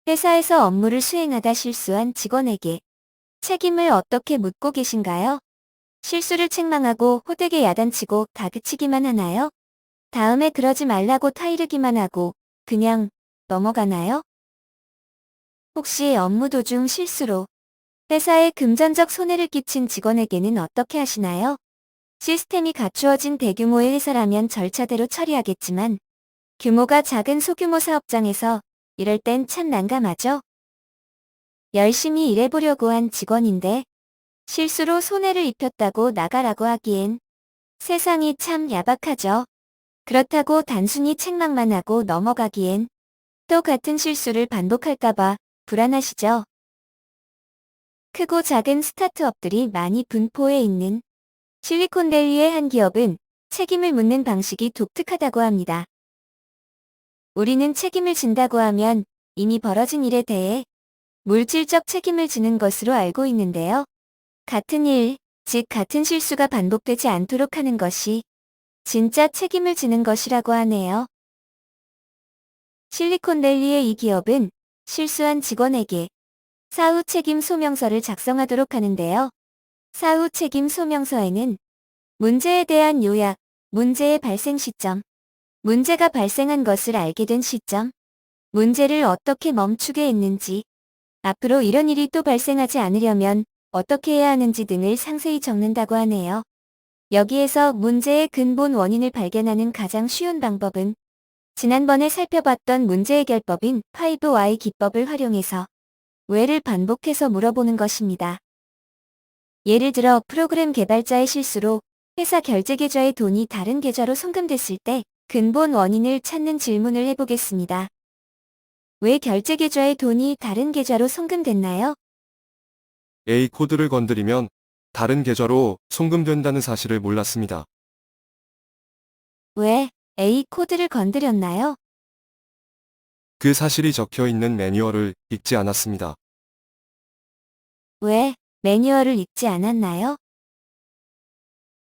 회사에서 업무를 수행하다 실수한 직원에게 책임을 어떻게 묻고 계신가요? 실수를 책망하고 호되게 야단치고 다그치기만 하나요? 다음에 그러지 말라고 타이르기만 하고 그냥 넘어가나요? 혹시 업무 도중 실수로 회사에 금전적 손해를 끼친 직원에게는 어떻게 하시나요? 시스템이 갖추어진 대규모의 회사라면 절차대로 처리하겠지만 규모가 작은 소규모 사업장에서 이럴 땐 참 난감하죠? 열심히 일해보려고 한 직원인데 실수로 손해를 입혔다고 나가라고 하기엔 세상이 참 야박하죠. 그렇다고 단순히 책망만 하고 넘어가기엔 또 같은 실수를 반복할까봐 불안하시죠? 크고 작은 스타트업들이 많이 분포해 있는 실리콘밸리의 한 기업은 책임을 묻는 방식이 독특하다고 합니다. 우리는 책임을 진다고 하면 이미 벌어진 일에 대해 물질적 책임을 지는 것으로 알고 있는데요. 같은 일, 즉 같은 실수가 반복되지 않도록 하는 것이 진짜 책임을 지는 것이라고 하네요. 실리콘밸리의 이 기업은 실수한 직원에게 사후 책임 소명서를 작성하도록 하는데요. 사후 책임 소명서에는 문제에 대한 요약, 문제의 발생 시점, 문제가 발생한 것을 알게 된 시점, 문제를 어떻게 멈추게 했는지, 앞으로 이런 일이 또 발생하지 않으려면 어떻게 해야 하는지 등을 상세히 적는다고 하네요. 여기에서 문제의 근본 원인을 발견하는 가장 쉬운 방법은 지난번에 살펴봤던 문제 해결법인 5Y 기법을 활용해서 왜를 반복해서 물어보는 것입니다. 예를 들어 프로그램 개발자의 실수로 회사 결제 계좌의 돈이 다른 계좌로 송금됐을 때 근본 원인을 찾는 질문을 해보겠습니다. 왜 결제 계좌의 돈이 다른 계좌로 송금됐나요? A 코드를 건드리면 다른 계좌로 송금된다는 사실을 몰랐습니다. 왜 A 코드를 건드렸나요? 그 사실이 적혀 있는 매뉴얼을 읽지 않았습니다. 왜 매뉴얼을 읽지 않았나요?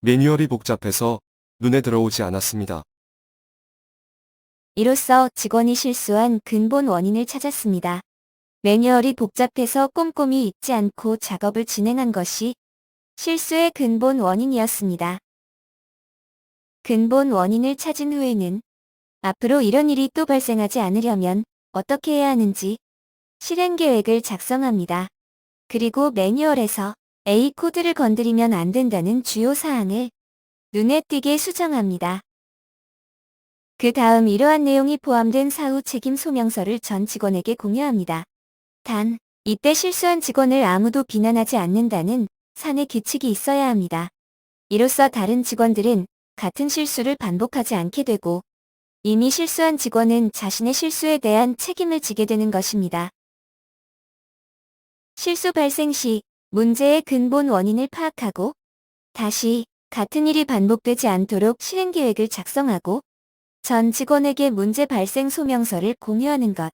매뉴얼이 복잡해서 눈에 들어오지 않았습니다. 이로써 직원이 실수한 근본 원인을 찾았습니다. 매뉴얼이 복잡해서 꼼꼼히 읽지 않고 작업을 진행한 것이 실수의 근본 원인이었습니다. 근본 원인을 찾은 후에는 앞으로 이런 일이 또 발생하지 않으려면 어떻게 해야 하는지 실행 계획을 작성합니다. 그리고 매뉴얼에서 A 코드를 건드리면 안 된다는 주요 사항을 눈에 띄게 수정합니다. 그 다음 이러한 내용이 포함된 사후 책임 소명서를 전 직원에게 공유합니다. 단, 이때 실수한 직원을 아무도 비난하지 않는다는 산의 규칙이 있어야 합니다. 이로써 다른 직원들은 같은 실수를 반복하지 않게 되고 이미 실수한 직원은 자신의 실수에 대한 책임을 지게 되는 것입니다. 실수 발생 시 문제의 근본 원인을 파악하고 다시 같은 일이 반복되지 않도록 실행 계획을 작성하고 전 직원에게 문제 발생 소명서를 공유하는 것.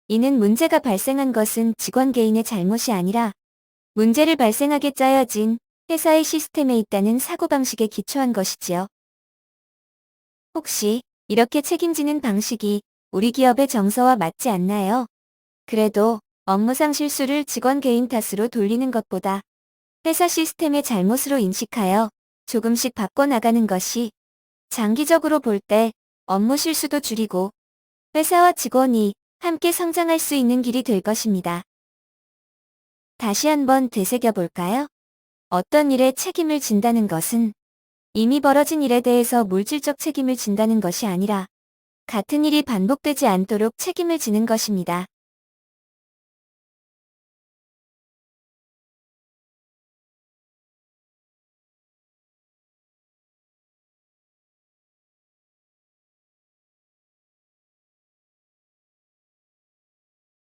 이는 문제가 발생한 것은 직원 개인의 잘못이 아니라 문제를 발생하게 짜여진 회사의 시스템에 있다는 사고방식에 기초한 것이지요. 혹시 이렇게 책임지는 방식이 우리 기업의 정서와 맞지 않나요? 그래도 업무상 실수를 직원 개인 탓으로 돌리는 것보다 회사 시스템의 잘못으로 인식하여 조금씩 바꿔나가는 것이 장기적으로 볼 때 업무 실수도 줄이고 회사와 직원이 함께 성장할 수 있는 길이 될 것입니다. 다시 한번 되새겨볼까요? 어떤 일에 책임을 진다는 것은 이미 벌어진 일에 대해서 물질적 책임을 진다는 것이 아니라 같은 일이 반복되지 않도록 책임을 지는 것입니다.